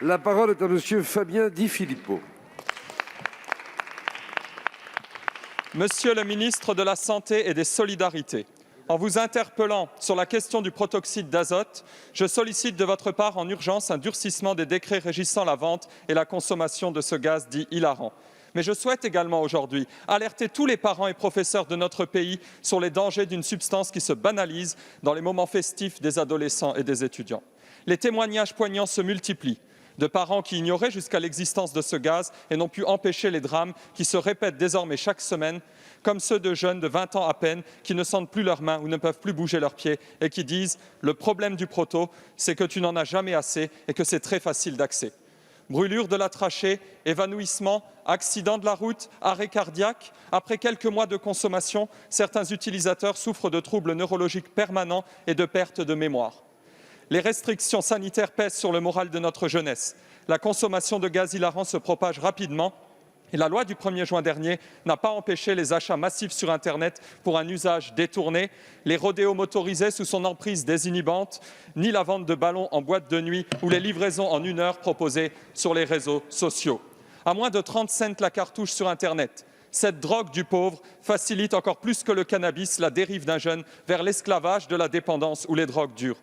La parole est à monsieur Fabien Di Filippo. Monsieur le ministre de la Santé et des Solidarités, en vous interpellant sur la question du protoxyde d'azote, je sollicite de votre part en urgence un durcissement des décrets régissant la vente et la consommation de ce gaz dit hilarant. Mais je souhaite également aujourd'hui alerter tous les parents et professeurs de notre pays sur les dangers d'une substance qui se banalise dans les moments festifs des adolescents et des étudiants. Les témoignages poignants se multiplient de parents qui ignoraient jusqu'à l'existence de ce gaz et n'ont pu empêcher les drames qui se répètent désormais chaque semaine, comme ceux de jeunes de 20 ans à peine qui ne sentent plus leurs mains ou ne peuvent plus bouger leurs pieds et qui disent « Le problème du proto, c'est que tu n'en as jamais assez et que c'est très facile d'accès ». Brûlure de la trachée, évanouissement, accident de la route, arrêt cardiaque. Après quelques mois de consommation, certains utilisateurs souffrent de troubles neurologiques permanents et de perte de mémoire. Les restrictions sanitaires pèsent sur le moral de notre jeunesse. La consommation de gaz hilarant se propage rapidement et la loi du 1er juin dernier n'a pas empêché les achats massifs sur Internet pour un usage détourné, les rodéos motorisés sous son emprise désinhibante, ni la vente de ballons en boîte de nuit ou les livraisons en 1 heure proposées sur les réseaux sociaux. À moins de 30 cents la cartouche sur Internet, cette drogue du pauvre facilite encore plus que le cannabis la dérive d'un jeune vers l'esclavage, de la dépendance ou les drogues dures.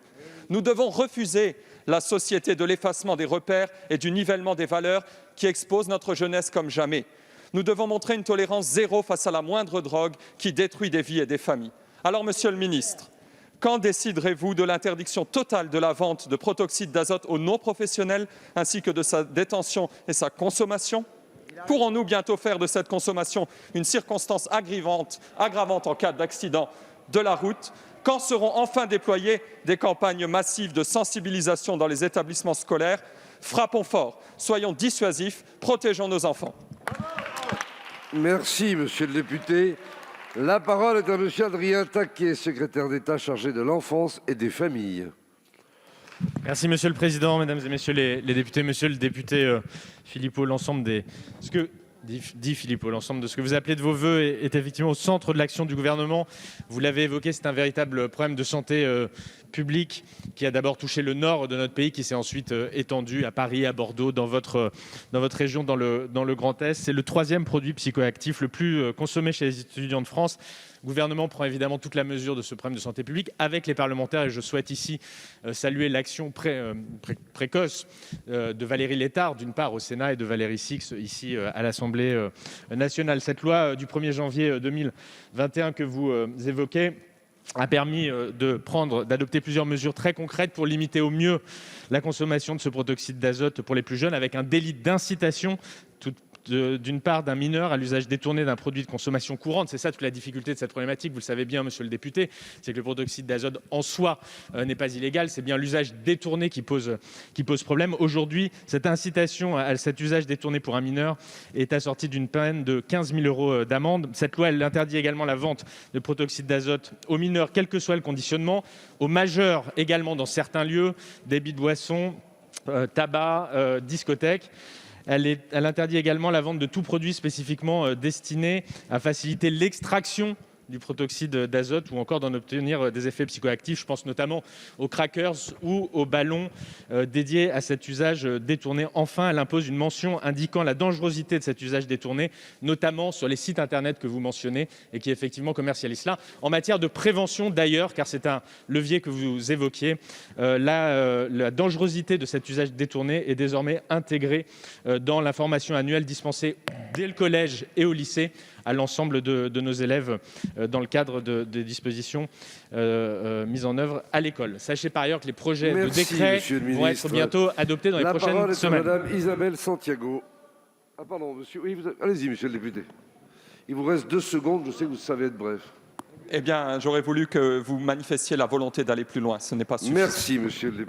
Nous devons refuser la société de l'effacement des repères et du nivellement des valeurs qui expose notre jeunesse comme jamais. Nous devons montrer une tolérance zéro face à la moindre drogue qui détruit des vies et des familles. Alors, Monsieur le ministre, quand déciderez-vous de l'interdiction totale de la vente de protoxyde d'azote aux non-professionnels ainsi que de sa détention et sa consommation ? Pourrons-nous bientôt faire de cette consommation une circonstance aggravante en cas d'accident de la route ? Quand seront enfin déployées des campagnes massives de sensibilisation dans les établissements scolaires? Frappons fort, soyons dissuasifs, protégeons nos enfants. Merci, monsieur le député. La parole est à monsieur Adrien Taquet, secrétaire d'État chargé de l'enfance et des familles. Merci Monsieur le Président, Mesdames et Messieurs les députés. Monsieur le député Filippo, l'ensemble de ce que vous appelez de vos vœux est effectivement au centre de l'action du gouvernement. Vous l'avez évoqué, c'est un véritable problème de santé publique qui a d'abord touché le nord de notre pays, qui s'est ensuite étendu à Paris, à Bordeaux, dans votre région, dans le Grand Est. C'est le 3e produit psychoactif le plus consommé chez les étudiants de France. Le gouvernement prend évidemment toute la mesure de ce problème de santé publique avec les parlementaires et je souhaite ici saluer l'action précoce de Valérie Létard, d'une part au Sénat, et de Valérie Six ici à l'Assemblée nationale. Cette loi du 1er janvier 2021 que vous évoquez a permis d'adopter plusieurs mesures très concrètes pour limiter au mieux la consommation de ce protoxyde d'azote pour les plus jeunes, avec un délit d'incitation d'une part d'un mineur à l'usage détourné d'un produit de consommation courante. C'est ça toute la difficulté de cette problématique, vous le savez bien monsieur le député, c'est que le protoxyde d'azote en soi n'est pas illégal, c'est bien l'usage détourné qui pose problème. Aujourd'hui, cette incitation à cet usage détourné pour un mineur est assortie d'une peine de 15 000 € d'amende. Cette loi, elle interdit également la vente de protoxyde d'azote aux mineurs, quel que soit le conditionnement, aux majeurs également dans certains lieux, débits de boissons, tabac, discothèques. Elle interdit également la vente de tout produit spécifiquement destiné à faciliter l'extraction du protoxyde d'azote ou encore d'en obtenir des effets psychoactifs. Je pense notamment aux crackers ou aux ballons dédiés à cet usage détourné. Enfin, elle impose une mention indiquant la dangerosité de cet usage détourné, notamment sur les sites internet que vous mentionnez et qui effectivement commercialisent cela. En matière de prévention d'ailleurs, car c'est un levier que vous évoquiez, la dangerosité de cet usage détourné est désormais intégrée dans l'information annuelle dispensée dès le collège et au lycée à l'ensemble de nos élèves dans le cadre des dispositions mises en œuvre à l'école. Sachez par ailleurs que les projets de décret vont être bientôt adoptés dans les prochaines semaines. La parole est à Madame Isabelle Santiago. Ah pardon, monsieur. Oui, allez-y, monsieur le député. Il vous reste 2 secondes, je sais que vous savez être bref. Eh bien, j'aurais voulu que vous manifestiez la volonté d'aller plus loin. Ce n'est pas suffisant. Merci, monsieur le député.